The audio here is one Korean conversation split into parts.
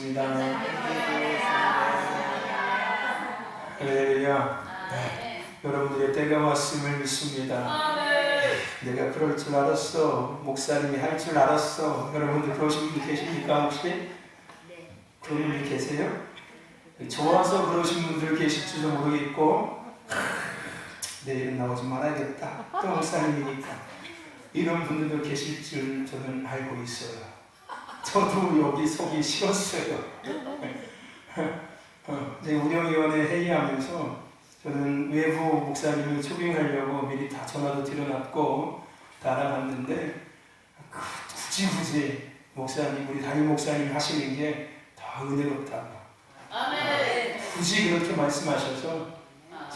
있습니다. 할렐루야. 여러분들의 때가 왔음을 믿습니다. 내가 그럴 줄 알았어. 목사님이 할 줄 알았어. 여러분들 그러신 분 계십니까 혹시? 그런 분이 계세요? 좋아서 그러신 분들 계실지도 모르겠고 내일은 나오지 말아야겠다. 또 목사님이니까. 이런 분들도 계실 줄 저는 알고 있어요. 저도 여기 서기 싫었어요. 운영위원회 회의하면서 저는 외부 목사님을 초빙하려고 미리 다 전화도 드려놨고 다 알아봤는데 굳이 목사님, 우리 담임 목사님 하시는 게 더 은혜롭다고 굳이 그렇게 말씀하셔서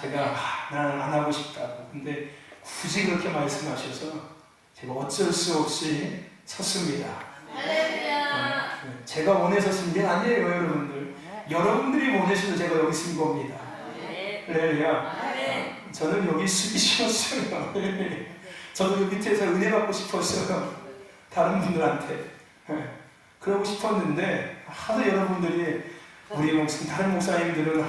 제가 나는 안 하고 싶다고. 근데 굳이 그렇게 말씀하셔서 제가 어쩔 수 없이 섰습니다. 제가 원해서 쓴 게 아니에요, 여러분들. 여러분들이 원하셔서 제가 여기 쓴 겁니다. 할렐루야. 저는 여기 쓰기 싫었어요. 저도 여기 밑에서 은혜 받고 싶었어요. 다른 분들한테. 그러고 싶었는데 하도 여러분들이 우리 다른 목사님들은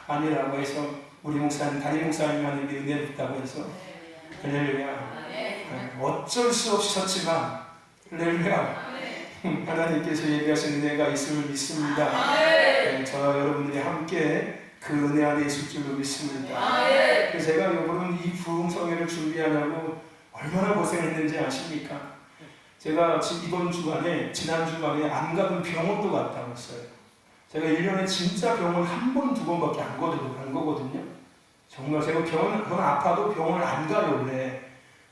아니라고 해서 우리 목사님, 담임 목사님만 여기 은혜를 받다고 해서 할렐루야. 어쩔 수 없이 섰지만 할렐루야. 하나님께서 얘기하신 은혜가 있음을 믿습니다. 저와 여러분들이 함께 그 은혜 안에 있을 줄로 믿습니다. 그래서 제가 여러분 이 부흥성회를 준비하려고 얼마나 고생했는지 아십니까? 제가 이번 주간에, 지난 주간에 안 가던 병원도 갔다 왔어요. 제가 1년에 진짜 병원 한 번, 두 번밖에 안 거거든요. 정말 제가 병원 아파도 병원을 안 가요, 원래.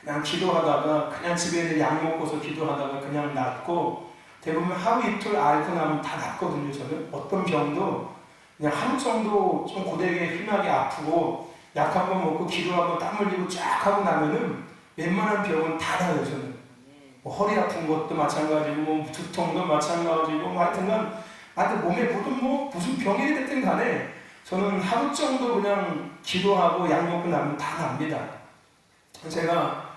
그냥 기도하다가, 그냥 집에 있는 약 먹고서 기도하다가 그냥 낫고, 대부분 하루 이틀 앓고 나면 다 낫거든요, 저는. 어떤 병도 그냥 하루 정도 좀 고되게 심하게 아프고, 약 한 번 먹고 기도하고 땀 흘리고 쫙 하고 나면은 웬만한 병은 다 나요, 저는. 뭐 허리 아픈 것도 마찬가지고, 뭐 두통도 마찬가지고, 하여튼간, 몸에 무슨 병이 됐든 간에 저는 하루 정도 그냥 기도하고 약 먹고 나면 다 납니다. 제가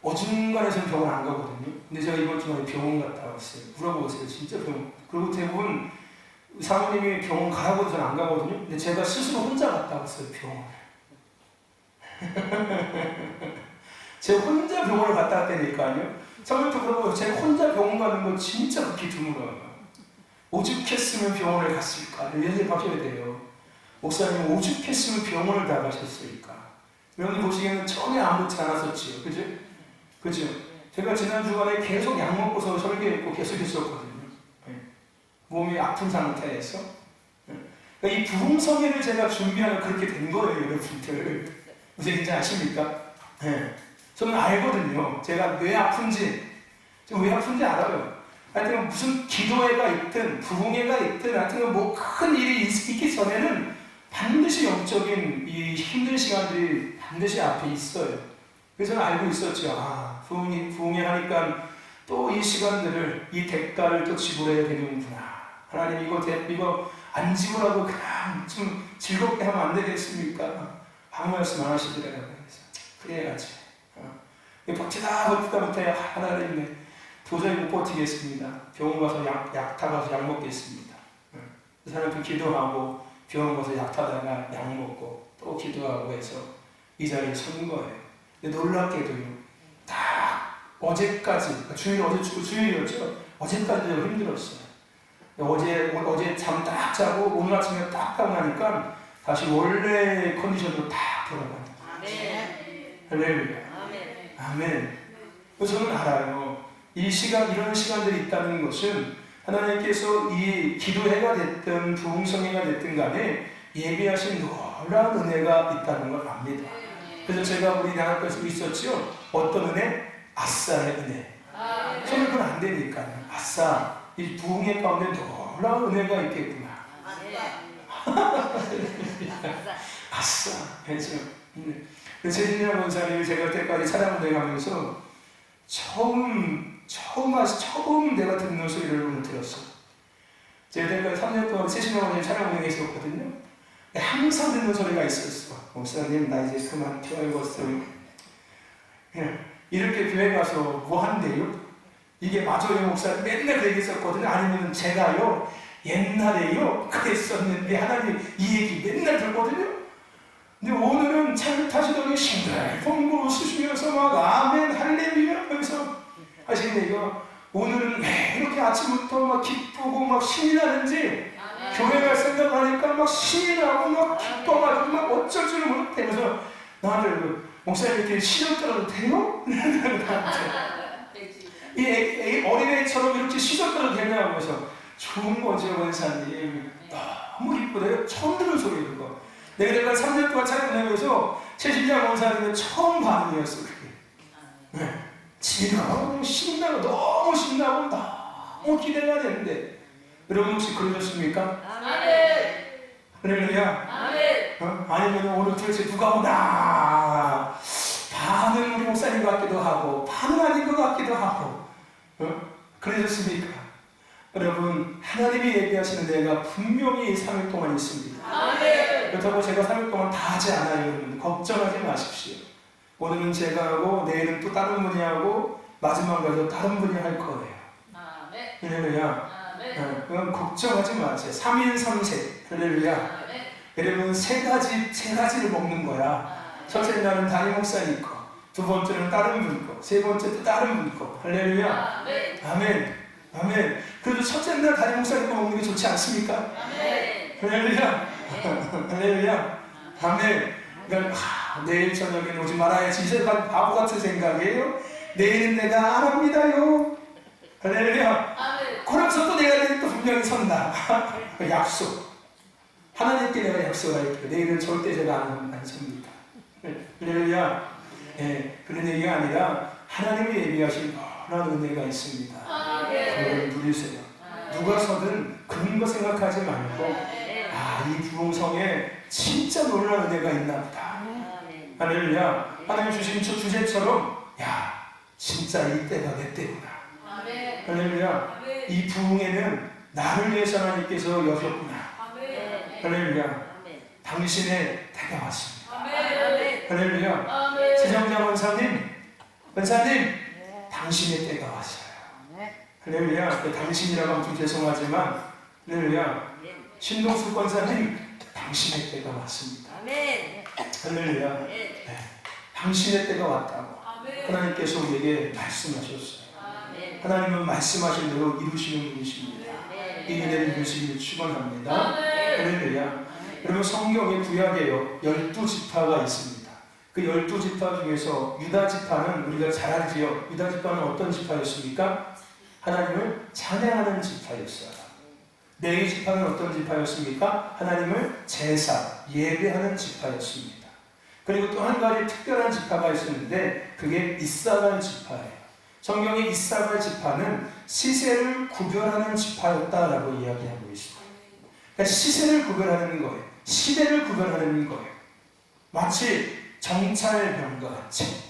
어중간해서는 병원 안 가거든요. 근데 제가 이번 주말에 병원 갔다 왔어요. 물어보세요. 진짜 병원. 그리고 대부분 사모님이 병원 가라고 저는 안 가거든요. 근데 제가 스스로 혼자 갔다 왔어요. 병원을. 제가 혼자 병원을 갔다 왔다니까요. 처음부터 그러고 제가 혼자 병원 가는 거 진짜 그렇게 드물어요. 오죽했으면 병원을 갔을까? 이런 하셔야 돼요. 목사님은 오죽했으면 병원을 다 가셨을까? 여러분 보시기에는 전혀 아무렇지 않았었지요. 그죠? 그죠? 제가 지난 주간에 계속 약 먹고서 설교했고 계속 했었거든요. 몸이 아픈 상태에서. 그러니까 이 부흥성회를 제가 준비하면 그렇게 된 거예요, 여러분들. 무슨 얘기인지 아십니까? 저는 알거든요. 제가 왜 아픈지 알아요. 하여튼 무슨 기도회가 있든 부흥회가 있든 하여튼 뭐 큰 일이 있기 전에는 반드시 영적인 이 힘든 시간들이 반드시 앞에 있어요. 그래서 저는 알고 있었죠. 부흥회 하니까 또 이 시간들을, 이 대가를 또 지불해야 되는구나. 하나님 이거 안 지불하고 그냥 좀 즐겁게 하면 안 되겠습니까? 아무 말씀 안 하시더라고요. 그래야지. 버티다 못해 하나님 도저히 못 버티겠습니다. 병원 가서 약 타가서 약 먹겠습니다. 그 사람도 기도하고 병원 가서 약 타다가 약 먹고 또 기도하고 해서 이 자리에 선 거예요. 근데 놀랍게도요. 딱 어제까지, 주일이었죠. 어제까지도 힘들었어요. 어제 잠 딱 자고 오늘 아침에 딱 가고 나니까 다시 원래 컨디션으로 딱 돌아가요. 할렐루야. 아멘. 그래서 저는 알아요. 이런 시간들이 있다는 것은 하나님께서 이 기도회가 됐든 부흥성회가 됐든 간에 예비하신 놀라운 은혜가 있다는 걸 압니다. 그래서 제가 우리 나라에서 있었죠. 어떤 은혜? 아싸의 은혜. 저는 그건 안 되니까요. 아싸, 이 부흥회 가운데 놀라운 은혜가 있겠구나. 아싸, 그렇죠. 최진영 권사님을 제가 그때까지 찬양을 가면서 처음 내가 듣는 소리를 들었어요. 제가 그때까지 3년 동안 70년 찬양 운행했었거든요. 항상 듣는 소리가 있었어. 목사님, 나 이제 그만 퇴원했어요. 이렇게 교회 가서 뭐 한대요? 이게 맞아요, 목사님. 맨날 그 얘기 했었거든요. 아니면 제가요, 옛날에요 그랬었는데 하나님 이 얘기 맨날 들거든요. 근데 오늘은 차를 타시더니 싱글벙글 웃으시면서 막 아멘 할렐루야 하면서 하시네. 이거 오늘은 왜 이렇게 아침부터 막 기쁘고 막 신이 나는지 교회 갈 생각하니까 막 신이 나고 막 기뻐가지고 막 어쩔 줄을 모르겠다면서 나한테 목사님 이렇게 시절 떨어도 돼요? 이 어린애처럼 이렇게 시절 떨어도 되냐고 해서 좋은 거죠 원사님. 너무 기쁘대요. 처음 들은 소리 그거. 내가 3년 동안 차려보내면서 최신장 원사님은 처음 반응이었어 그게. 네. 집에 가면 신나고 너무 신나고 너무 기대가 되는데 여러분 혹시 그러셨습니까? 아멘. 할렐루야. 아멘. 아니면 오늘 도대체 누가 오나 반은 우리 목사님 같기도 하고 반은 아닌 것 같기도 하고 그러셨습니까? 여러분 하나님이 얘기하시는 데가 분명히 3일 동안 있습니다. 아멘. 그렇다고 제가 3일 동안 다 하지 않아요. 여러분 걱정하지 마십시오. 오늘은 제가 하고 내일은 또 다른 분이 하고 마지막까지도 다른 분이 할 거예요. 아멘. 할렐루야. 아멘. 그건 걱정하지 마세요. 3인 3색. 할렐루야. 아멘. 여러분 세 가지를 먹는 거야. 첫째 날은 담임 목사님 거, 두 번째는 다른 분 거, 세 번째 또 다른 분 거. 할렐루야. 아멘. 아멘. 아멘. 그래도 첫째 날 담임 목사님 거 먹는 게 좋지 않습니까? 아멘. 할렐루야. 할렐루야. 아멘. 그러니까 내일 저녁에는 오지 말아야지. 이제 바보 같은 생각이에요. 내일은 내가 안 합니다요. 할렐루야. 아멘. 그러면서 또 내가 내일 또 분명히 선다. 약속. 하나님께 내가 약속할게요. 내일은 절대 제가 안 섭니다. 할렐루야. 네, 그런 얘기가 아니라 하나님이 예비하신 그런 은혜가 있습니다. 그걸 누리세요. 누가 서든 그런 거 생각하지 말고 이 부흥성에 진짜 놀라운 은혜가 있나 보다. 할렐루야. 하나님 주신 저 주제처럼 진짜 이때가 내 때구나. 할렐루야. 이 부흥에는 나를 위해서 하나님께서 여셨구나. 할렐루야. 당신의 때가 왔습니다. 할렐루야. 최정장 원사님, 당신의 때가 왔어요. 할렐루야. 당신이라고 하면 좀 죄송하지만, 할렐루야. 신동숙 권사님, 당신의 때가 왔습니다. 할렐루야. 네. 당신의 때가 왔다고 하나님께서 우리에게 말씀하셨어요. 하나님은 말씀하신 대로 이루시는 분이십니다. 이 은혜를 누리시기를 축원합니다. 할렐루야. 여러분 성경에 구약에요 12지파가 있습니다. 그 12지파 중에서 유다지파는 우리가 잘 알지요. 유다지파는 어떤 지파였습니까? 하나님을 찬양하는 지파였어요. 레위지파는 어떤 지파였습니까? 하나님을 제사, 예배하는 지파였습니다. 그리고 또 한 가지 특별한 지파가 있었는데 그게 이사갈 지파예요. 성경의 이사갈 지파는 시세를 구별하는 지파였다라고 이야기하고 있습니다. 그러니까 시세를 구별하는 거예요. 시대를 구별하는 거예요. 마치 정찰병과 같이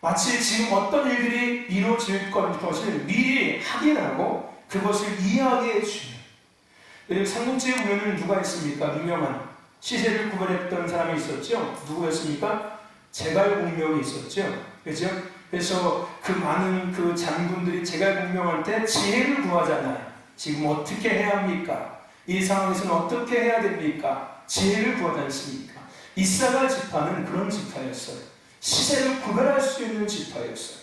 마치 지금 어떤 일들이 이루어질 것을 미리 확인하고 그것을 이야기해 주는. 삼국지에 보면 누가 있습니까? 유명한 시세를 구별했던 사람이 있었죠. 누구였습니까? 제갈공명이 있었죠. 그렇죠? 그래서 그 많은 그 장군들이 제갈공명한테 지혜를 구하잖아요. 지금 어떻게 해야 합니까? 이 상황에서는 어떻게 해야 됩니까? 지혜를 구하지 않습니까? 이사갈 지파는 그런 지파였어요. 시세를 구별할 수 있는 지파였어요.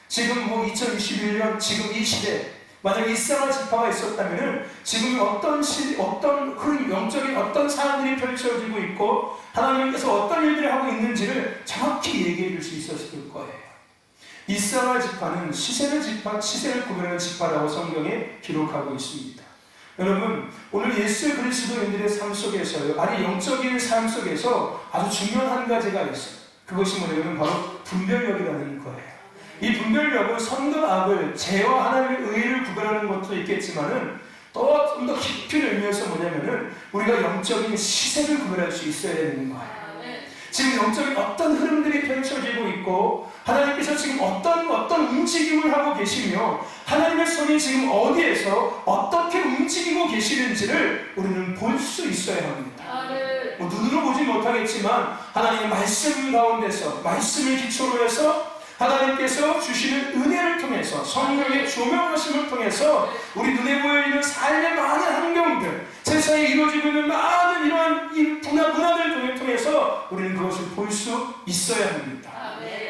지금 2021년 지금 이 시대 만약에 이사갈 지파가 있었다면은 지금 어떤 흐름, 영적인 어떤 사안들이 펼쳐지고 있고 하나님께서 어떤 일들을 하고 있는지를 정확히 얘기해 줄 수 있었을 거예요. 이사갈 지파는 시세를 구별하는 지파라고 성경에 기록하고 있습니다. 여러분, 오늘 예수 그리스도인들의 삶 속에서요, 아니 영적인 삶 속에서 아주 중요한 한 가지가 있어요. 그것이 뭐냐면 바로 분별력이라는 거예요. 이 분별력은 선과 악을, 죄와 하나님의 의를 구별하는 것도 있겠지만은 또 좀 더 깊이 의미에서 뭐냐면은 우리가 영적인 시세를 구별할 수 있어야 되는 거예요. 지금 영적인 어떤 흐름들이 펼쳐지고 있고 하나님께서 지금 어떤 움직임을 하고 계시며 하나님의 손이 지금 어디에서 어떻게 움직이고 계시는지를 우리는 볼 수 있어야 합니다. 눈으로 보지 못하겠지만 하나님의 말씀 가운데서 말씀을 기초로 해서 하나님께서 주시는 은혜를 통해서 성령의 조명하심을 통해서 우리 눈에 보이는 삶의 많은 환경들, 세상에 이루어지고 있는 많은 이러한 이 문화들을 통해서 우리는 그것을 볼 수 있어야 합니다.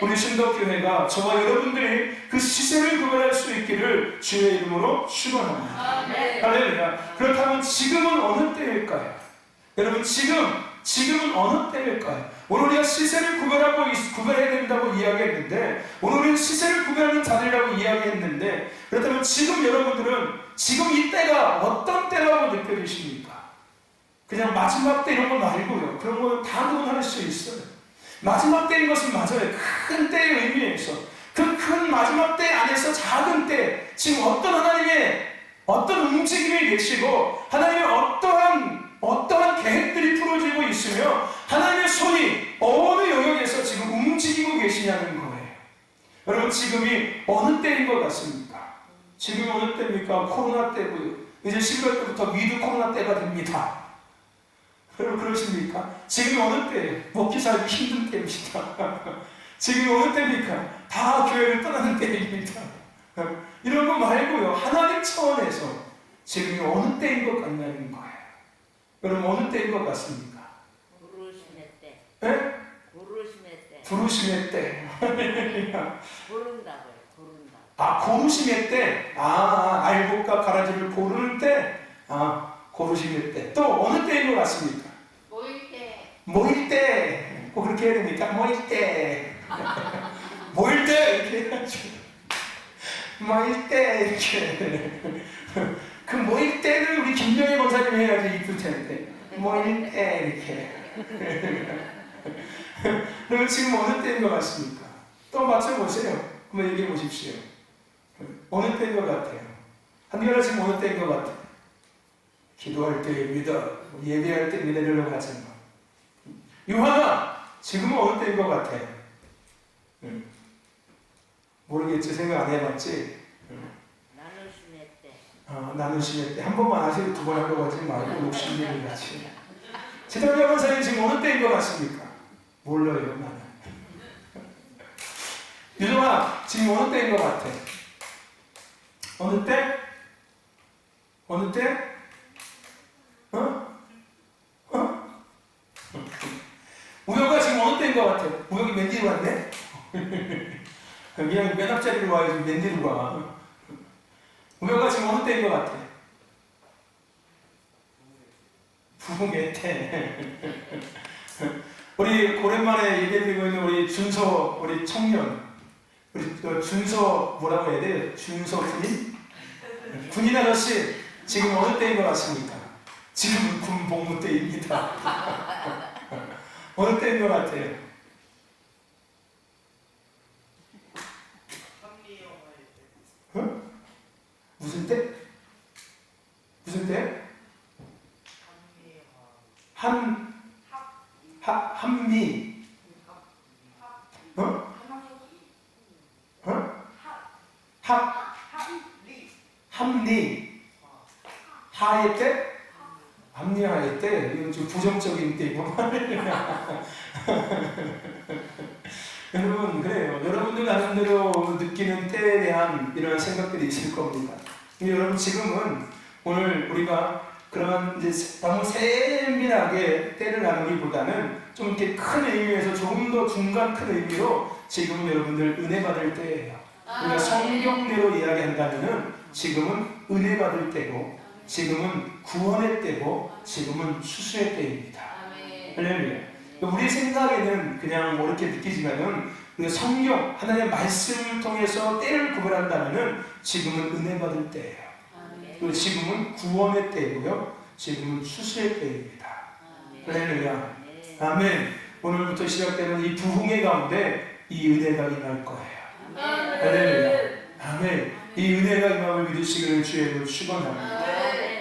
우리 신덕교회가 저와 여러분들이 그 시세를 구별할 수 있기를 주의 이름으로 축원합니다. 할렐루야. 그렇다면 지금은 어느 때일까요? 여러분 지금은 어느 때일까요? 오늘 우리가 시세를 구별해야 된다고 이야기했는데, 오늘 우리는 시세를 구별하는 자들이라고 이야기했는데, 그렇다면 지금 여러분들은 지금 이 때가 어떤 때라고 느껴지십니까? 그냥 마지막 때 이런 거 말고요. 그런 거는 다 구분할 수 있어요. 마지막 때인 것은 맞아요. 큰 때의 의미에서. 그 큰 마지막 때 안에서 작은 때, 지금 어떤 하나님의 어떤 움직임이 계시고, 하나님의 어떠한 계획들이 풀어지고 있으며, 하나님의 손이 어느 영역에서 지금 움직이고 계시냐는 거예요. 여러분, 지금이 어느 때인 것 같습니까? 지금이 어느 때입니까? 코로나 때고요. 이제 11월 때부터 위드 코로나 때가 됩니다. 여러분, 그러십니까? 지금이 어느 때예요? 먹기 살기 힘든 때입니다. 지금이 어느 때입니까? 다 교회를 떠나는 때입니다. 이런 거 말고요. 하나님 차원에서 지금이 어느 때인 것 같냐는 거예요. 여러분, 어느 때인 것 같습니까? 부르심의 때. 예? 부르심의 때. 부르심의 때. 부른다고요. 부른다. 아, 고르심의 때. 아, 알곡과 가라지를 고르는 때. 아, 고르심의 때. 또 어느 때인 것 같습니까? 모일 때. 모일 때. 꼭 그렇게 해야 됩니까? 모일 때. 모일 때. 이렇게 해야죠. 모일 때. 이렇게. 그 모일 때는 우리 김정희 권사님이 해야지 이쁠 텐데. 모일 때. 이렇게. 그러면 지금 어느 때인 것 같습니까? 또 맞춰보세요. 한번 얘기해 보십시오. 어느 때인 것 같아요? 한겨울에 지금 어느 때인 것 같아요? 기도할 때입니다. 예배할 때입니다. 이러려고 하잖아. 유하나, 지금은 어느 때인 것 같아요? 모르겠지. 생각 안 해봤지? 나누심의 때. 나누심의 때. 한 번만 하시고 두 번 하려고 하지 말고 욕심내는 같이. 지도자 권사님 지금 어느 때인 것 같습니까? 몰라요, 나는. 유정아, 지금 어느 때인 것 같아? 어느 때? 어느 때? 우혁아 지금 어느 때인 것 같아? 우혁이 맨 뒤로 왔네? 그냥 맨 앞자리로 와야지 맨 뒤로 와. 우혁아 지금 어느 때인 것 같아? 부흥의 때. 우리 오랜만에 예배드리고 있는 우리 준서, 우리 청년, 우리 준서 뭐라고 해야 돼요? 준서 군인? 군인 아저씨 지금 어느 때인 것 같습니까? 지금은 군 복무 때입니다. 어느 때인 것 같아요? 어? 무슨 때? 무슨 때? 한미. 어? 어? 합리. 하의 때? 합리하의 때? 이건 좀 부정적인 때이고. 여러분, 그래요. 여러분들 나름대로 느끼는 때에 대한 이런 생각들이 있을 겁니다. 여러분, 지금은 오늘 우리가 그런 이제 너무 세밀하게 때를 나누기보다는 좀 이렇게 큰 의미에서 조금 더 중간 큰 의미로 지금은 여러분들 은혜 받을 때예요. 우리가 성경대로 이야기한다면은 지금은 은혜 받을 때고, 지금은 구원의 때고, 지금은 수수의 때입니다. 할렐루야. 우리 생각에는 그냥 뭐 이렇게 느끼지만은 성경 하나님의 말씀을 통해서 때를 구별한다면은 지금은 은혜 받을 때예요. 그리고 지금은 구원의 때이고요. 지금은 수수의 때입니다. 할렐루야. 아멘. 오늘부터 시작되는 이 부흥의 가운데 이 은혜가 임할 거예요. 할렐루야. 아멘. 이 은혜가 임함을 믿으시기를 주의 이름으로 축원합니다.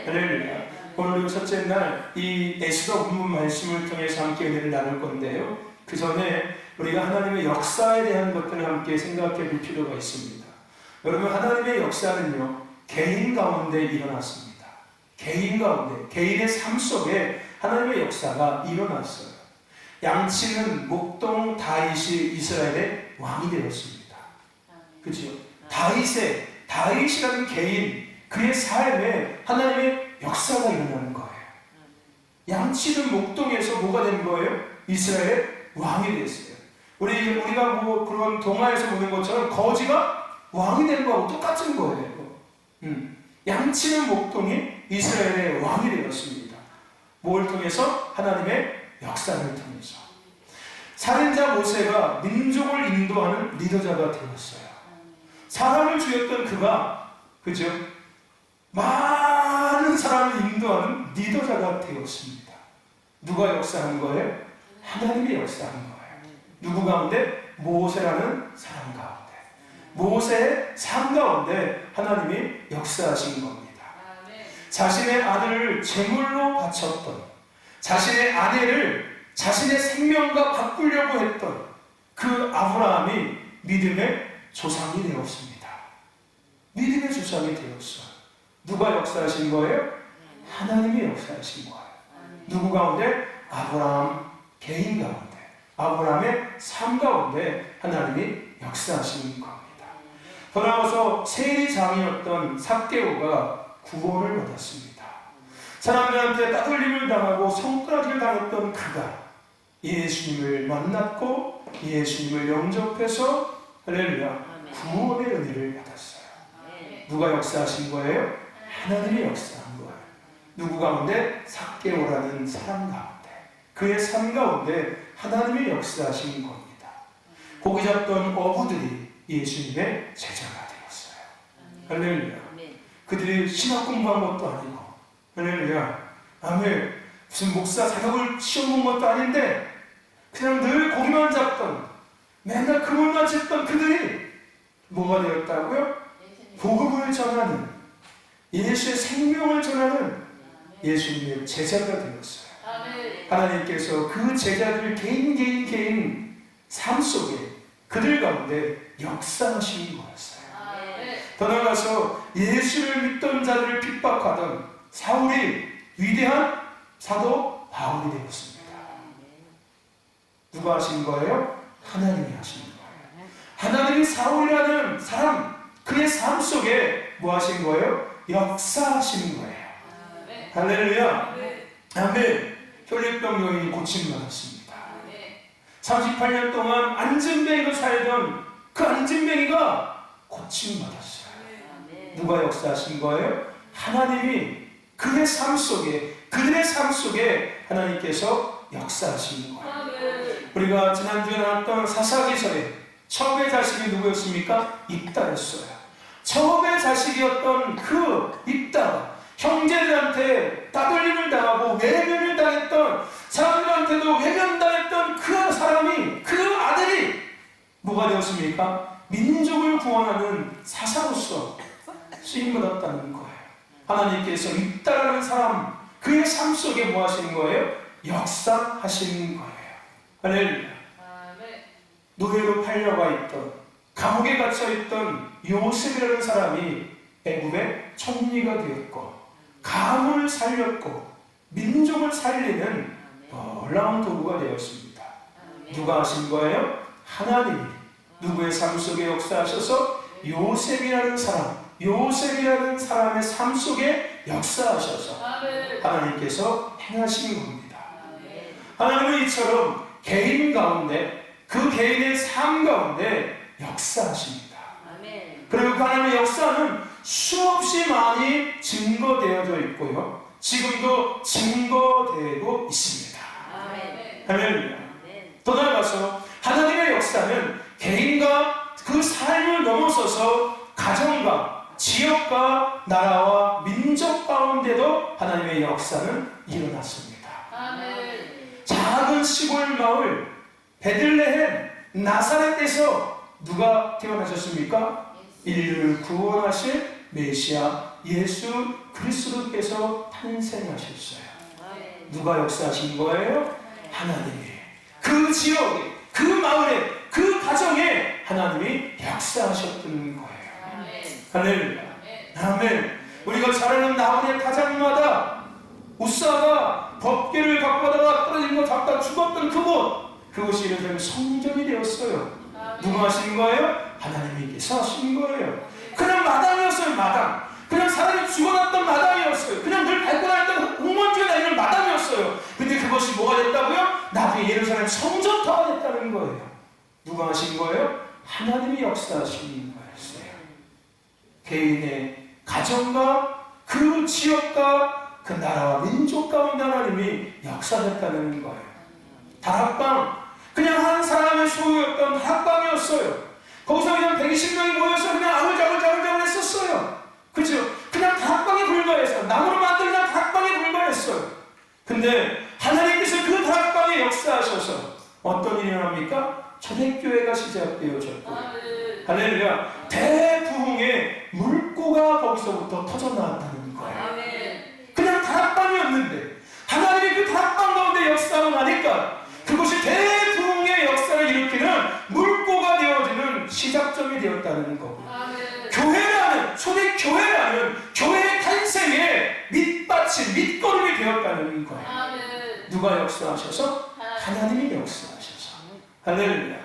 할렐루야. 오늘 첫째 날 이 에스더 본문 말씀을 통해서 함께 은혜를 나눌 건데요. 그 전에 우리가 하나님의 역사에 대한 것들을 함께 생각해 볼 필요가 있습니다. 여러분, 하나님의 역사는요, 개인 가운데 일어났습니다. 개인 가운데, 개인의 삶 속에 하나님의 역사가 일어났어요. 양치는 목동 다윗이 이스라엘의 왕이 되었습니다. 그죠? 다윗이라는 개인, 그의 삶에 하나님의 역사가 일어나는 거예요. 양치는 목동에서 뭐가 된 거예요? 이스라엘의 왕이 됐어요. 우리가 뭐 그런 동화에서 보는 것처럼 거지가 왕이 된 거하고 똑같은 거예요. 양치는 목동이 이스라엘의 왕이 되었습니다. 뭘 통해서? 하나님의 역사를 통해서. 살인자 모세가 민족을 인도하는 리더자가 되었어요. 사랑을 주였던 그가, 그죠? 많은 사람을 인도하는 리더자가 되었습니다. 누가 역사한 거예요? 하나님이 역사한 거예요. 누구 가운데? 모세라는 사람 가운데. 모세의 삶 가운데 하나님이 역사하신 겁니다. 자신의 아들을 제물로 바쳤던, 자신의 아내를 자신의 생명과 바꾸려고 했던 그 아브라함이 믿음의 조상이 되었습니다. 믿음의 조상이 되었어요. 누가 역사하신 거예요? 하나님이 역사하신 거예요. 누구 가운데? 아브라함 개인 가운데, 아브라함의 삶 가운데 하나님이 역사하시는 겁니다. 더 나아가서 세리장이었던 삭개오가 구원을 받았습니다. 사람들한테 따돌림을 당하고 손가락을 당했던 그가 예수님을 만났고 예수님을 영접해서 할렐루야 구원의 은혜를 받았어요. 누가 역사하신 거예요? 하나님이 역사한 거예요. 누구 가운데? 삭개오라는 사람 가운데, 그의 삶 가운데 하나님이 역사하신 겁니다. 고기 잡던 어부들이 예수님의 제자가 되었어요. 할렐루야. 그들이 신학 공부한 것도 아니고, 할렐루야, 아멘, 무슨 목사 자격을 시험 본 것도 아닌데 그냥 늘 고기만 잡던, 맨날 그물만 쳤던 그들이 뭐가 되었다고요? 복음을 전하는, 예수의 생명을 전하는 예수님의 제자가 되었어요. 하나님께서 그 제자들 개인 삶 속에, 그들 가운데 역사하시는 거였어요. 더 나아가서 예수를 믿던 자들을 핍박하던 사울이 위대한 사도 바울이 되었습니다. 누가 하신 거예요? 하나님이 하신 거예요. 하나님이 사울이라는 사람, 그의 삶 속에 뭐 하신 거예요? 역사하시는 거예요. 할렐루야. 아멘. 혈액병 여인이 고침받았습니다. 38년 동안 안진뱅이로 살던 그 안진뱅이가 고침받았어요. 누가 역사하신 거예요? 하나님이 그의 삶 속에, 그들의 삶 속에 하나님께서 역사하시는 거예요. 우리가 지난주에 나왔던 사사기서에 처음의 자식이 누구였습니까? 입다였어요. 처음의 자식이었던 그 입다, 형제들한테 따돌림을 당하고 외면을 당했던, 사람들한테도 외면당했던 그 사람이, 그 아들이 뭐가 되었습니까? 민족을 구원하는 사사로서 쓰임받았다는 거예요. 하나님께서 입다라는 사람, 그의 삶 속에 뭐 하시는 거예요? 역사하시는 거예요. 할렐루야. 노예로 팔려가 있던, 감옥에 갇혀있던 요셉이라는 사람이 애굽의 총리가 되었고, 가문을 살렸고 민족을 살리는 놀라운 도구가 되었습니다. 누가 하신 거예요? 하나님이 누구의 삶 속에 역사하셔서 요셉이라는 사람, 요셉이라는 사람의 삶 속에 역사하셔서 하나님께서 행하신 겁니다. 하나님은 이처럼 개인 가운데, 그 개인의 삶 가운데 역사하십니다. 그리고 그 하나님의 역사는 수없이 많이 증거되어져 있고요, 지금도 증거되고 있습니다. 할렐루야. 더 나아가서 하나님의 역사는 개인과 그 삶을 넘어서서 가정과 지역과 나라와 민족 가운데도 하나님의 역사는 일어났습니다. 작은 시골 마을 베들레헴 나사렛에서 누가 태어나셨습니까? 인류를 구원하실 메시아 예수 그리스도께서 탄생하셨어요. 누가 역사하신 거예요? 하나님이. 그 지역에, 그 마을에, 그 가정에 하나님이 역사하셨던 거예요. 할렐루야. 아멘. 우리가 잘 아는 나홀의 가장마다 우사가 법궤를 갖고 가다가 떨어진 거 잡다 죽었던 그곳, 그것이 이렇게 성전이 되었어요. 누가 하신 거예요? 하나님께서 하신 거예요. 그냥 마당이었어요. 마당. 그냥 사람이 죽어났던 마당이었어요. 그냥 늘 밟고 다녔던 홍원지가 다니는 마당이었어요. 근데 그것이 뭐가 됐다고요? 나중에 예루살렘 성전터가 됐다는 거예요. 누가 하신 거예요? 하나님이 역사하신 거였어요. 개인의 가정과 그 지역과 그 나라와 민족 가운데 하나님이 역사했다는 거예요. 다락방, 그냥 한 사람의 소유였던 다락방이었어요. 거기서 그냥 120명이 모여서 그냥 아물자물자물자물 했었어요. 그죠? 그냥 다락방에 불과해서, 나무로 만든 다락방에 불과했어요. 근데 하나님께서 그 다락방에 역사하셔서 어떤 일이 일어납니까? 초대교회가 시작되어졌고, 할렐루야, 대부흥의 물꼬가 거기서부터 터져나왔다는 거예요. 그냥 다락방이었는데 하나님이 그 다락방 가운데 역사하고 나니까 그것이 대부흥의 역사를 일으키는 물꼬가 되어지는 시작점이 되었다는 거고, 교회라는, 초대교회라는 교회의 탄생의 밑받침, 밑거름이 되었다는 거예요. 누가 역사하셔서? 하나님이 역사하셔서. 할렐루야.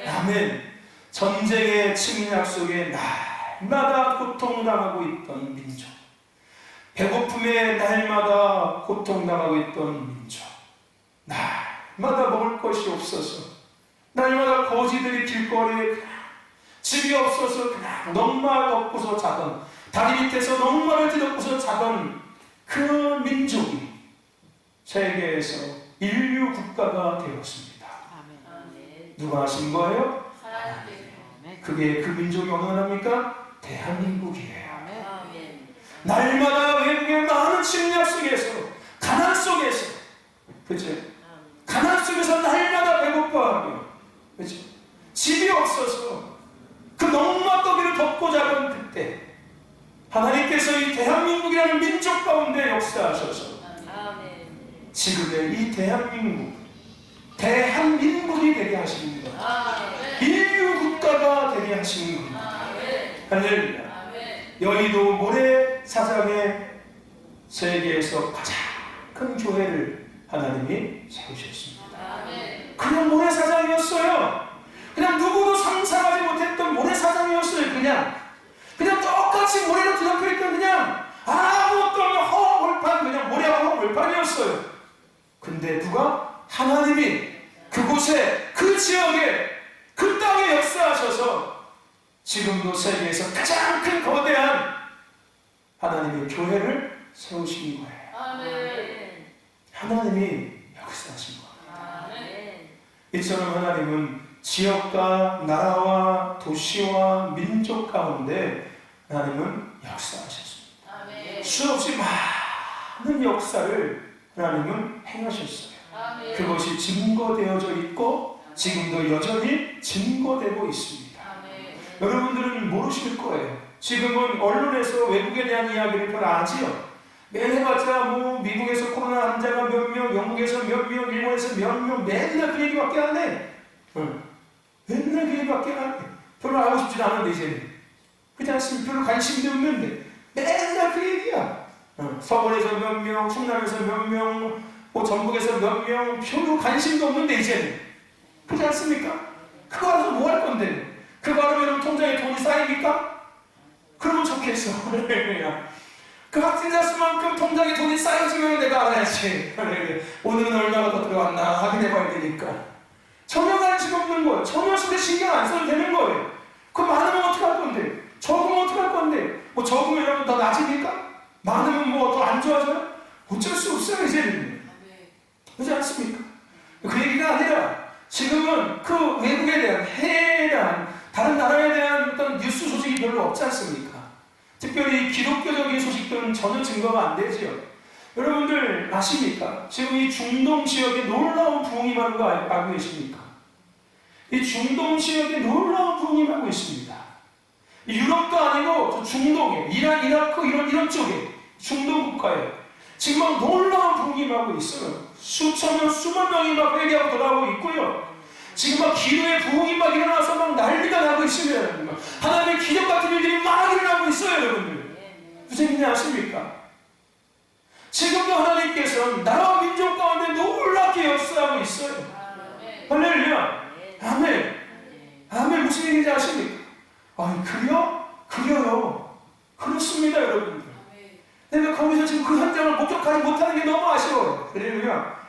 아멘. 전쟁의 침략 속에 날마다 고통당하고 있던 민족, 배고픔에 날마다 고통당하고 있던 민족, 날마다 먹을 것이 없어서, 날마다 거지들이 길거리에 집이 없어서 그냥 넝마 덮고서 자던, 다리 밑에서 넝마를 뒤덮고서 자던 그 민족이 세계에서 인류 국가가 되었습니다. 누가 하신 거예요? 그게 그 민족이 어느 나라입니까? 대한민국이에요. 날마다 외국의 많은 침략 속에서, 가난 속에서, 그죠? 가난 속에서 날마다 배고파하며, 그죠? 집이 없어서 그 넝마떡이를 덮고 자던 그때 하나님께서 이 대한민국이라는 민족 가운데 역사하셔서 지금의 이 대한민국이 되게 하시는 거예요. 인류 국가가 되게 하시는 겁니다. 할렐루야. 여의도 모래사장의 세계에서 가장 큰 교회를 하나님이 세우셨습니다. 그냥 모래사장이었어요. 그냥 누구도 상상하지 못했던 모래사장이었어요. 그냥 똑같이 모래로 뒤덮여 있던 그냥 아무것도 없는 허허벌판, 그냥 모래와 허허벌판이었어요. 근데 누가? 하나님이 그곳에, 그 지역에, 그 땅에 역사하셔서 지금도 세계에서 가장 큰 거대한 하나님의 교회를 세우신 거예요. 하나님이 역사하신 거예요. 이처럼 하나님은 지역과 나라와 도시와 민족 가운데 하나님은 역사하셨습니다. 수없이 많은 역사를 하나님은 행하셨어요. 그것이 증거되어져 있고 지금도 여전히 증거되고 있습니다. 여러분들은 모르실 거예요. 지금은 언론에서 외국에 대한 이야기를 별로 안 하지요. 매일 해봤자 뭐 미국에서 코로나 환자가 몇 명, 영국에서 몇 명, 일본에서 몇 명, 맨날 그 얘기밖에 안 해. 맨날 그 얘기밖에 안 해. 별로 알고 싶지 않은데 이제는. 그렇지 않습니까? 별로 관심도 없는데 맨날 그 얘기야. 서울에서 몇 명, 충남에서 몇 명, 뭐 전북에서 몇 명, 별로 관심도 없는데 이제는. 그렇지 않습니까? 그거 알아서 뭐 할 건데? 그거 알아면 통장에 돈이 쌓입니까? 그러면 좋겠어. 그 확진자 수만큼 통장에 돈이 쌓여지면 내가 알아야지. 오늘은 얼마가 더 들어왔나 확인해봐야 되니까. 전혀 관심 없는 거예요. 전혀 신경 안 써도 되는 거예요. 그 많으면 어떡할 건데? 적으면 어떡할 건데? 뭐 적으면 여러분 더 나아집니까? 많으면 뭐 더 안 좋아져요? 어쩔 수 없어요 이제는. 그렇지 않습니까? 그 얘기가 아니라 지금은 그 외국에 대한, 해외에 대한, 다른 나라에 대한 어떤 뉴스 소식이 별로 없지 않습니까? 특별히 기독교적인 소식들은 전혀 증거가 안 되지요. 여러분들 아십니까? 지금 이 중동 지역에 놀라운 부흥이 임하는 거 알고 계십니까? 이 중동 지역에 놀라운 부흥이 임하고 있습니다. 유럽도 아니고 중동에, 이란, 이라크 이런 쪽에, 중동 국가에 지금 막 놀라운 부흥이 임하고 있어요. 수천 명, 수만 명이 막 회개하고 돌아오고 있고요. 지금 막 기도의 부흥이 막 일어나서 막 난리가 나고 있으면 하나님의 기적 같은 일들이 막 일어나고 있어요, 여러분들. 무슨 얘기인지 아십니까? 지금도 하나님께서 나라와 민족 가운데 놀랍게 역사하고 있어요. 할렐루야. 아멘. 아멘. 무슨 얘기인지 아십니까? 아니 그려요. 그렇습니다, 여러분들. 내가 거기서 지금 그 현장을 목격하지 못하는 게 너무 아쉬워요. 할렐루야.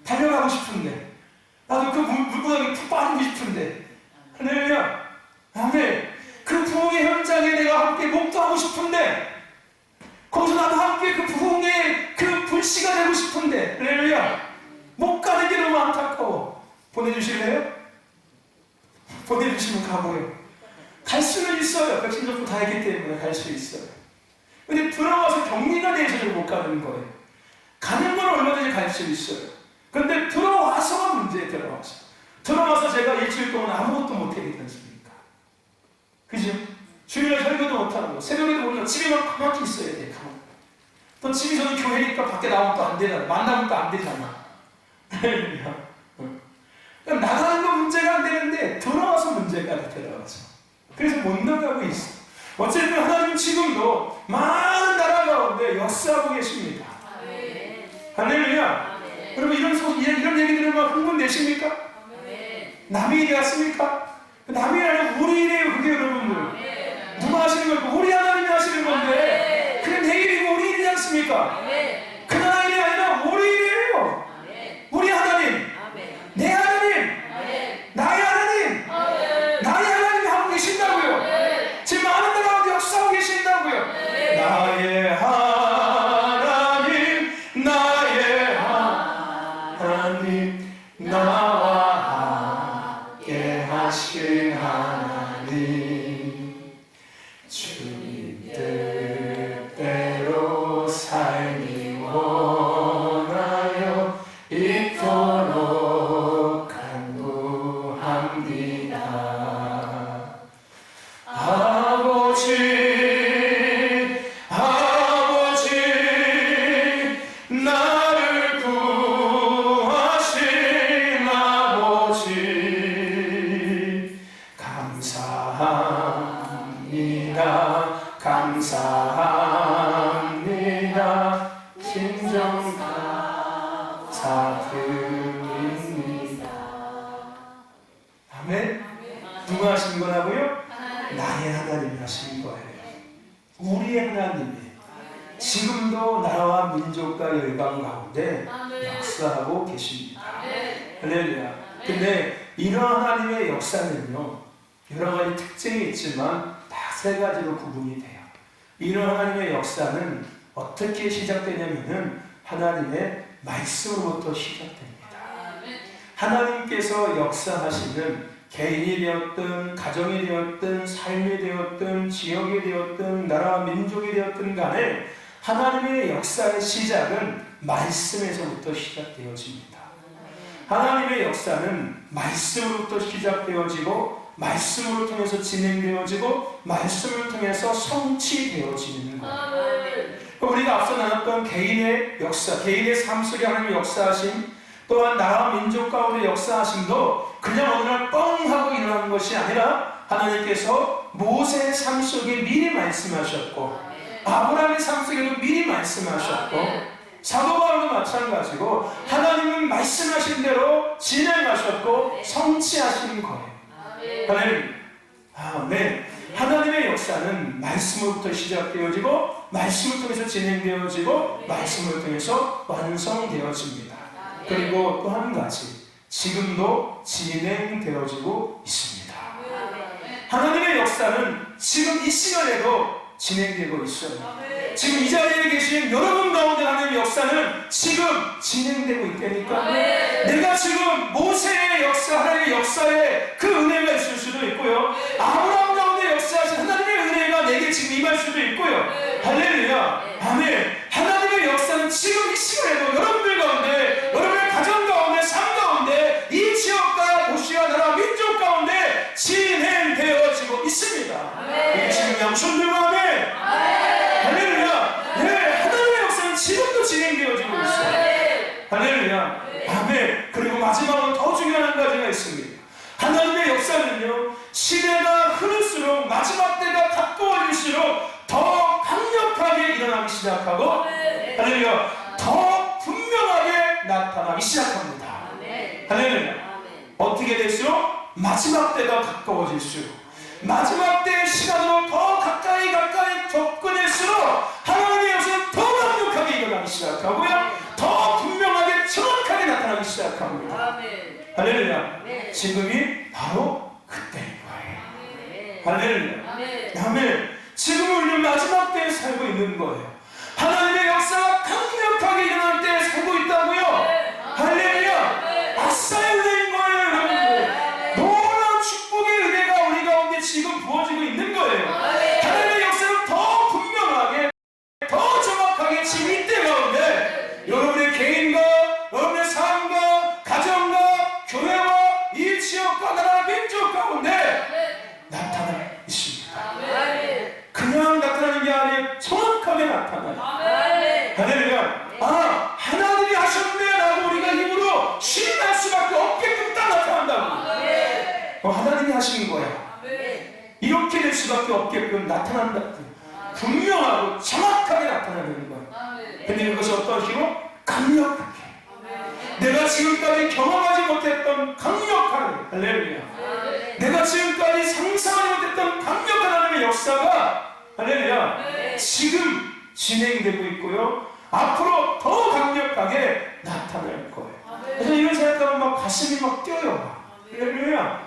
달려가고 싶은데, 나도 그 물구덩이에 푹 빠지고 싶은데, 할렐루야. 아멘. 그 부흥의 현장에 내가 함께 목도하고 싶은데, 거기서 나도 함께 그 부흥의 그 불씨가 되고 싶은데, 할렐루야. 못 가는 게 너무 안타까워. 보내주실래요? 보내주시면 가고요. 갈 수는 있어요. 백신접수 다 했기 때문에 갈 수 있어요. 근데 들어와서 격리가 돼서 못 가는 거예요. 가는 건 얼마든지 갈 수 있어요. 근데 들어와서가 문제예요. 들어와서 제가 일주일 동안 아무것도 못 해야 되지 않습니까? 그죠? 주일날 설교도 못하고 새벽에도 몰라 집에만 가만히 있어야 돼. 가만히. 또 집에서는 교회니까 밖에 나오면 또 안 되잖아. 만나면 또 안 되잖아. 그러니까 나가는 건 문제가 안 되는데 들어와서 문제가 돼. 들어와서. 그래서 못 나가고 있어. 어쨌든 하나님 지금도 많은 나라 가운데 역사하고 계십니다. 할렐루야. 여러분 이런 얘기 들으면 흥분되십니까? 남의 일이 같습니까? 남의 일이 아니라 우리 일이에요. 그게 여러분들. 누가 하시는 걸까? 우리 하나님이 하시는 건데 그게 내 일이고 우리 일이지 않습니까? 그 나라 일이 아니라 우리 일이에요. 우리 하나님, 내 하나님, 나의 하나님, 나의 하나님이 하고 계신다고요. 지금 많은 나라 가운데 역사하고 계신다고요. 나의 하나님, 나의 하나님, 나와 함께 하신 하나님, 주님 뜻대로 삶이 원하여 이토록 간구합니다. 아버지 나를 구하신 아버지 감사합니다. 진정 감사드립니다. 아멘. 누가 하신 거라고요? 나의 하나님이 하신 거예요. 우리의 하나님이 지금도 나라와 민족과 열방 가운데 역사하고 계십니다. 할렐루야. 근데 이러한 하나님의 역사는요, 여러 가지 특징이 있지만 다 세 가지로 구분이 돼요. 이런 하나님의 역사는 어떻게 시작되냐면은 하나님의 말씀으로부터 시작됩니다. 하나님께서 역사하시는 개인이 되었든 가정이 되었든 삶이 되었든 지역이 되었든 나라와 민족이 되었든 간에 하나님의 역사의 시작은 말씀에서부터 시작되어집니다. 하나님의 역사는 말씀으로부터 시작되어지고 말씀을 통해서 진행되어지고 말씀을 통해서 성취되어지는 거예요. 우리가 앞서 나눴던 개인의 역사, 개인의 삶 속에 하나님의 역사하심, 또한 나라 민족 가운데 역사하심도 그냥 어느 날 뻥 하고 일어나는 것이 아니라 하나님께서 모세의 삶 속에 미리 말씀하셨고 아브라함의 삶 속에도 미리 말씀하셨고 사도 바울도 마찬가지고 하나님은 말씀하신 대로 진행하셨고 성취하시는 거예요. 할렐루야. 아멘. 하나님의 역사는 말씀으로부터 시작되어지고 말씀을 통해서 진행되어지고 말씀을 통해서 완성되어집니다. 그리고 또 한 가지, 지금도 진행되어지고 있습니다. 하나님의 역사는 지금 이 시간에도 진행되고 있어요. 지금 이 자리에 계신 여러분 가운데 하나님의 역사는 지금 진행되고 있다니까. 내가 지금 모세의 역사, 하나님의 역사에 그 은혜가 있을 수도 있고요, 아브라함 가운데 역사하신 하나님의 은혜가 내게 지금 임할 수도 있고요. 할렐루야. 아멘. 하나님의 역사는 지금 이 시간에도 여러분들 가운데, 여러분의 가정 가운데, 삶 가운데, 이 지역과 도시와 나라 민족 가운데 진행되어지고 있습니다. 이 지금 양손들과 아멘. 할렐루야. 네, 하나님의 역사는 지금도 진행되어지고 있어요. 할렐루야. 아멘. 그리고 마지막으로 더 중요한 한 가지가 있습니다. 하나님의 역사는요, 시대가 흐를수록 마지막 때가 가까워질수록 더 강력하게 일어나기 시작하고, 할렐루야, 더 분명하게 나타나기 시작합니다. 할렐루야. 어떻게 될수록? 마지막 때가 가까워질수록, 마지막 때의 시간으로 더 가까이 접근할수록 하나님의 역사는 더 강력하게 일어나기 시작하고요, 더 분명하게 정확하게 나타나기 시작합니다. 할렐루야. 지금이 바로 그때인 거예요. 할렐루야. 아멘. 지금은 우리는 마지막 때에 살고 있는 거예요. 하나님의 역사가 강력하게 일어날 때에 살고 있다고요. 할렐루야. 아싸의 은혜인 거예요, 여러분들. 놀라운 축복의 은혜가 우리 가운데 지금 부어지고 있는 거예요. 하나님의 역사는 더 분명하게, 더 정확하게 지금 이때 가운데 여러분의 개인과 여러분의 삶과 가정과 교회와 이 지역과 나라 민족 가운데 나타나 있습니다. 그냥 나타나는 게 아니에요. 정확하게 나타나요. 할렐루야. 아, 하나님이 하셨네 라고 우리가 힘으로 신뢰할 수밖에 없게끔 딱 나타난다고. 하나님이 하신 거야. 이렇게 될 수밖에 없게끔 나타난다. 분명하고 정확하게 나타나는 거야. 근데 그것이 어떤 힘으로? 강력하게. 내가 지금까지 경험하지 못했던 강력한, 할렐루야. 내가 지금까지 상상하지 못했던 강력한 하나님의 역사가, 할렐루야, 지금 진행되고 있고요, 앞으로 더 강력하게 나타날 거예요. 그래서 이런 생각하면 막 가슴이 막 뛰어요. 할렐루야.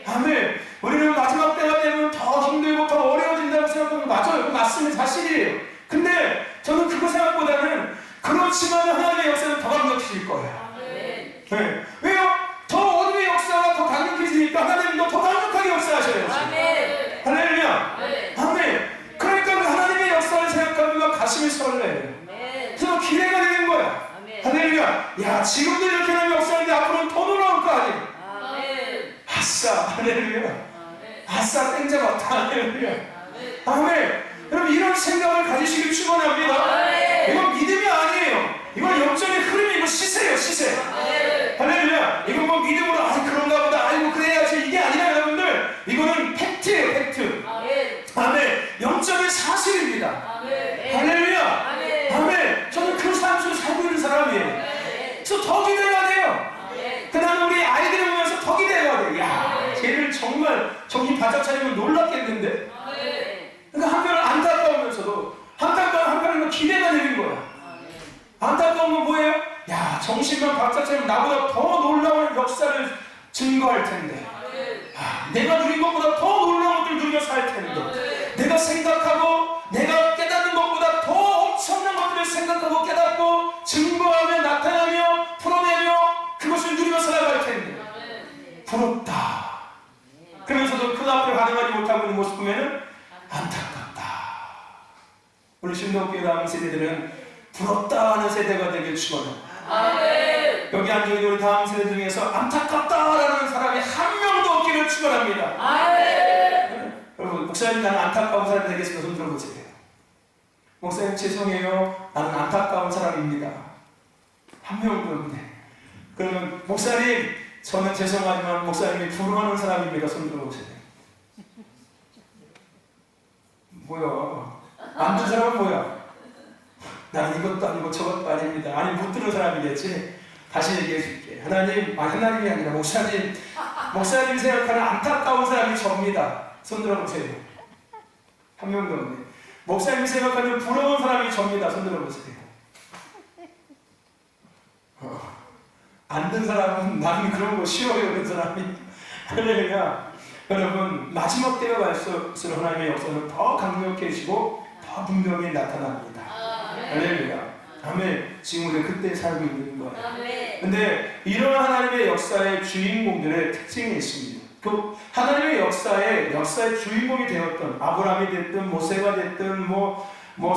아멘. 우리는 마지막 때가 되면 더 힘들고 더 어려워진다고 생각하면 맞아요. 맞습니다. 사실이에요. 근데 저는 그거 생각보다는 그렇지만 하나님의 역사는 더 강력해질 거예요. 네. 왜요? 더 어둠의 역사가 더 강력해지니까 하나님도 더 강력하게 역사하셔야죠. 할렐루야. 아멘. 그러니까 그 하나님의 역사를 생각하면 막 가슴이 설레요. 그래서 기대가 되는 거야. 할렐루야. 야, 지금도 이렇게 하는 역사인데 앞으로는 더 놀라울 거 아니에요. 아싸. 할렐루야. 아싸, 땡 잡았다. 할렐루야. 아멘. 여러분, 이런 생각을 가지시길 축원합니다. 이건 믿음이 아니에요. 이건 영적인 흐름이, 이거 시세예요, 시세. 할렐루야. 이건 뭐 믿음으로, 아, 그런가 보다, 아이고 그래야지, 이게 아니라 여러분들, 이거는 팩트예요, 팩트. 아멘. 영적인 사실입니다. 할렐루야. 아멘. 저는 그 삶 속에 살고 있는 사람이에요. 그래서 더 기대가 돼요. 그다음에 우리 아이들을 보면서 더 기대가 돼요. 야, 쟤를 정말 정신 바짝 차리면 놀랐겠는데. 그러니까 한편은 안타까우면서도 한편은 기대가 되는 거야. 안타까운 건 뭐예요? 야, 정신만 바짝 차리면 나보다 더 놀라운 역사를 증거할 텐데. 아, 내가 누린 것보다 더 놀라운 것들을 누리며 살 텐데. 내가 생각하고 내가 깨닫는 것보다 더 엄청난 것들을 생각하고 깨닫고 증거하며 나타나며 풀어내며 그것을 누리며 살아갈 텐데. 부럽다. 그러면서도 그 앞을 반응하지 못하고 있는 모습 보면은 안타깝다. 우리 신동교회 남은 세대들은 부럽다 하는 세대가 되길 축원합니다. 여기 앉은 우리 다음 세대 중에서 안타깝다라는 사람이 한 명도 없기를 축원합니다. 여러분, 목사님, 나는 안타까운 사람이 되겠습니다. 손 들어보세요. 목사님, 죄송해요, 나는 안타까운 사람입니다. 한 명도 없네. 그러면 목사님, 저는 죄송하지만 목사님이 부러워하는 사람입니다. 손 들어보세요. 뭐야? 안 든 사람은 뭐야? 나는 이것도 아니고 저것도 아닙니다. 아니, 못 들은 사람이겠지. 다시 얘기해 줄게. 하나님이 아니라 목사님이 생각하는 안타까운 사람이 접니다. 손 들어보세요. 한 명도 없네. 목사님이 생각하는 부러운 사람이 접니다. 손 들어보세요. 안 든 사람은 나는 그런 거 쉬워요. 그런 사람이. 할렐루야. 여러분, 마지막 때가 갈수록 하나님의 역사는 더 강력해지고 더 분명히 나타납니다. 할렐루야. 아멘. 지금 우리가 그때 살고 있는 거예요. 근데 이런 하나님의 역사의 주인공들의 특징이 있습니다. 그 하나님의 역사의 주인공이 되었던 아브라함이 됐든 모세가 됐든 뭐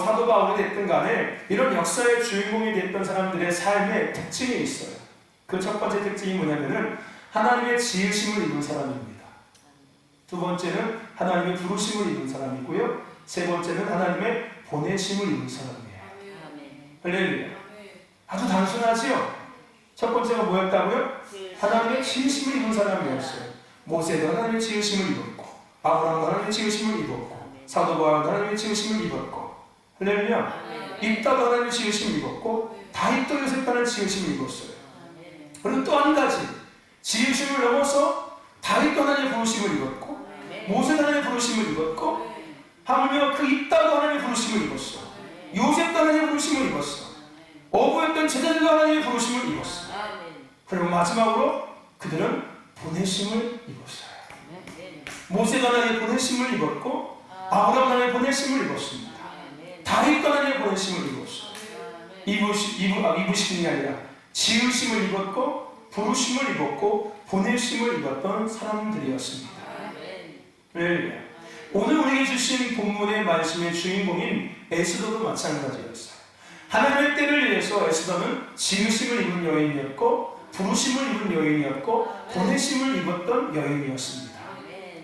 사도 바울이 됐든 간에 이런 역사의 주인공이 됐던 사람들의 삶의 특징이 있어요. 그 첫 번째 특징이 뭐냐면은 하나님의 지으심을 입은 사람입니다. 두 번째는 하나님의 부르심을 입은 사람이고요. 세 번째는 하나님의 보내심을 입은 사람이에요. 할렐루야. 아주 단순하지요? 첫 번째가 뭐였다고요? 하나님의 지으심을 입은 사람이었어요. 모세도 하나님의 지으심을 입었고, 아브라함도 하나님의 지으심을 입었고, 사도 바울도 하나님의 지으심을 입었고, 할렐루야. 입다도 하나님의 지으심을 입었고, 다윗도 요셉도 하나님의 지으심을 입었어요. 그리고 또 한 가지, 지으심을 넘어서 다윗도 하나님의 부르심을 입었고, 모세도 하나님의 부르심을 입었고, 하물며 그 입다도 하나님의 부르심을 입었어. 요셉도 하나님의 부르심을 입었어. 어부였던 제자들도 하나님의 부르심을 입었어. 그리고 마지막으로 그들은 보내심을 입었어요. 모세가 하나님의 보내심을 입었고, 아브라함 하나님의 보내심을 입었습니다. 다윗도 하나님의 보내심을 입었어. 입으심이 아니라 지으심을 입었고, 부르심을 입었고, 보내심을 입었던 사람들이었습니다. 네. 오늘 우리에게 주신 본문의 말씀의 주인공인 에스더도 마찬가지였어요. 하나님의 때를 위해서 에스더는 지으심을 입은 여인이었고, 부르심을 입은 여인이었고, 보내심을 입었던 여인이었습니다.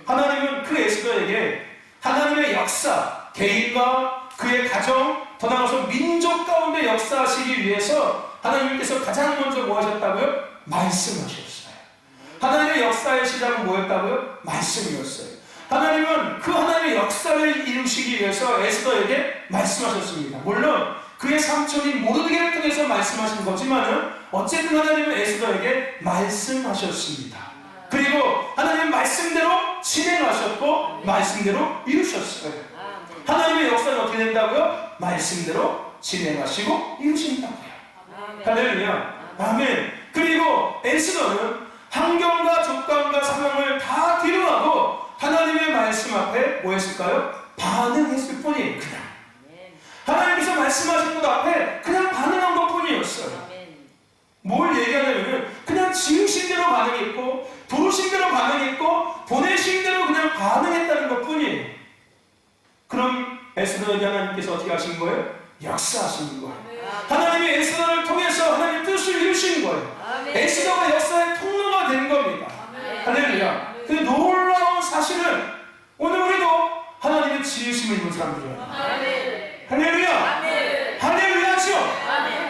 하나님은 그 에스더에게 하나님의 역사, 개인과 그의 가정, 더 나아가서 민족 가운데 역사하시기 위해서 하나님께서 가장 먼저 뭐 하셨다고요? 말씀하셨어요. 하나님의 역사의 시작은 뭐였다고요? 말씀이었어요. 하나님은 그 하나님의 역사를 이루시기 위해서 에스더에게 말씀하셨습니다. 물론 그의 삼촌인 모르드게를 통해서 말씀하신 거지만은 어쨌든 하나님은 에스더에게 말씀하셨습니다. 그리고 하나님 말씀대로 진행하셨고 말씀대로 이루셨어요. 하나님의 역사는 어떻게 된다고요? 말씀대로 진행하시고 이루신다고요. 할렐루야. 아멘. 그리고 에스더는 환경과 조건과 상황을 다 뒤로하고 하나님의 말씀 앞에 뭐 했을까요? 반응했을 뿐이에요. 그냥 하나님께서 말씀하신 것 앞에 그냥 반응한 것 뿐이었어요. 뭘 얘기하냐면 그냥 지으신 대로 반응했고, 부르신 대로 반응했고, 보내신 대로 그냥 반응했다는 것 뿐이에요. 그럼 에스더에게 하나님께서 어떻게 하신 거예요? 역사하신 거예요. 하나님이 에스더를 통해서 하나님의 뜻을 이루신 거예요. 에스더가 역사의 통로가 된 겁니다. 할렐루야. 그 놀라운 사실은 오늘 우리도 하나님의 지으심을 입은 사람들이에요. 할렐루야. 할렐루야죠.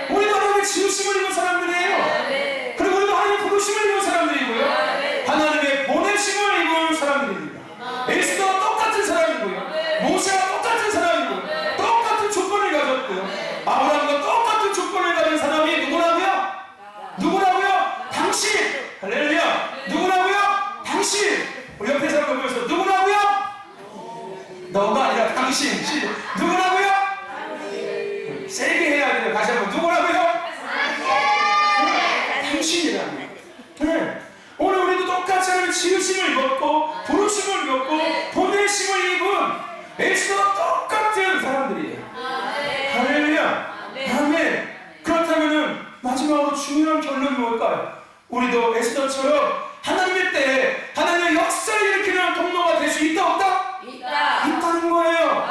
우리도 하나님의 지으심을 입은 사람들이에요. 그리고 우리도 하나님의 부르심을 입은 사람들이고요. 하나님의 보내심을 입은 사람들입니다. 에스더와 똑같은 사람이고요. 모세와 똑같은 사람이고요. 똑같은 조건을 가졌고요. 아브라함과 똑같은 조건을 가진 사람이 누구라고요? 누구라고요? 당신! 할렐루야! 누구라고요? 당신! 우리 옆에 사람 보면서 누구라고요? 너가 아니라 당신! 누구라고요? 세게 해야 돼요. 다시 한번 누구라고요? 당신이라고요. 네. 오늘 우리도 똑같이 하나님의 지으심을 입었고, 부르심을 입었고, 보내심을 입은 에스더와 똑같은 사람들이에요. 할렐루야. 아멘. 그렇다면은 마지막으로 중요한 결론이 뭘까요? 우리도 에스더처럼 하나님의 때에 하나님의 역사를 일으키는 통로가 될 수 있다 없다? 있다는 거예요.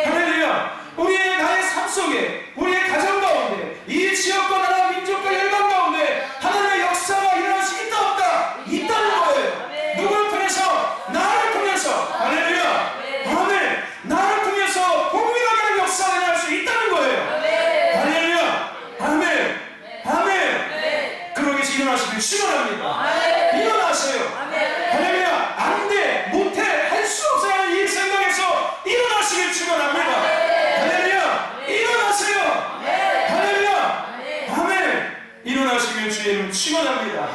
할렐루야. 우리의 나의 삶 속에, 우리의 가정 가운데, 이 지역과 나라 민족과 열방 가운데 하나님의 역사가 일어날 수 있다 없다? 있다는 거예요. 누구를 통해서? 나를 통해서. 할렐루야. 아멘. 나를 통해서 복음이라는 하는 역사가 일어날 수 있다는 거예요. 할렐루야. 아멘. 아멘. 그러기서 일어나시길 축원합니다. 일어나세요. 할렐루야. 안 돼, 못해, 할 수 없어 하는 이 생각에서 일어나시길 축원합니다. 할렐루야. 일어나세요. 할렐루야. 아멘. 일어나시길 주의 이름 축원합니다.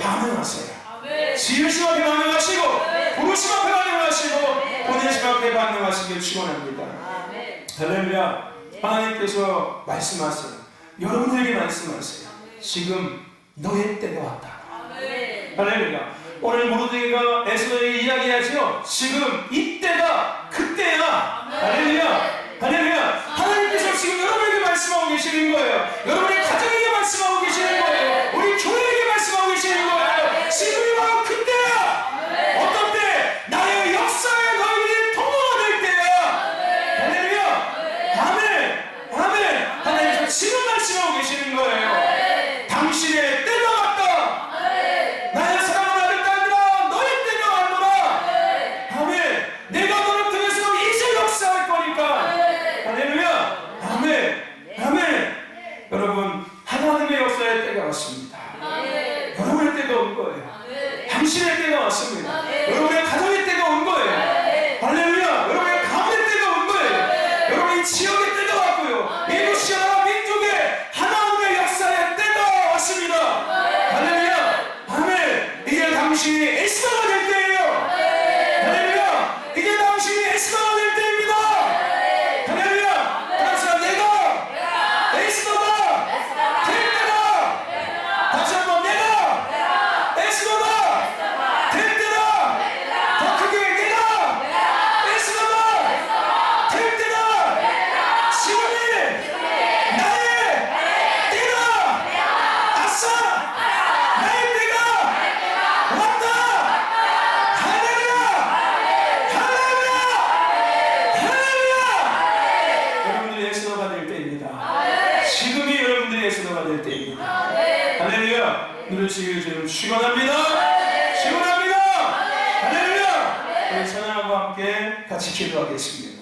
반응하세요. 지으심 앞에 반응하시고, 부르심 앞에 반응하시고, 보내심 앞에 반응하시길 축원합니다. 할렐루야. 하나님께서 말씀하세요. 여러분들에게 말씀하세요. 지금 너의 때가 왔다. 할렐루야. 오늘 모르드게가 에스더에게 이야기하죠. 지금 이때가 그때야. 할렐루야. 할렐루야. 하나님께서 지금 여러분에게 말씀하고 계시는 거예요. 여러분의 가정에게 말씀하고 계시는 거예요. 우리 교회에게 말씀하고 계시는 거예요. 지금이 바로 그때야. 어떤 때? 나의 역사에 너희들이 통로가 될 때야. 할렐루야. 아멘. 아멘. 하나님께서 지금 말씀하고 계시는 거예요. 당신의 때가 왔다. 나의 사랑하는 아들 딸들아, 너의 때가 왔노라. 아멘. 내가 너를 통해서 이제 역사할 거니까. 할렐루야. 아멘. 아멘. 여러분, 하나님의 역사의 때가 왔습니다. 여러분의 때가 온 거예요. 당신의 때가 왔습니다. 여러분의 가정의 때가 온 거예요. 할렐루야. 여러분의 가문의 때가 온 거예요. 여러분의 지역의 때가 왔고요. 이곳이야 민족의 하나님의 역사의 때가 왔습니다. 할렐루야. 아멘. 이제 당신이 에스더가 될 때예요. 할렐루야. 때입니다. 지금이 여러분들의 에스더가 될 때입니다. 할렐루야. 누르시기를 좀 축원합니다. 축원합니다. 할렐루야. 우리 찬양과 함께 같이 기도하겠습니다.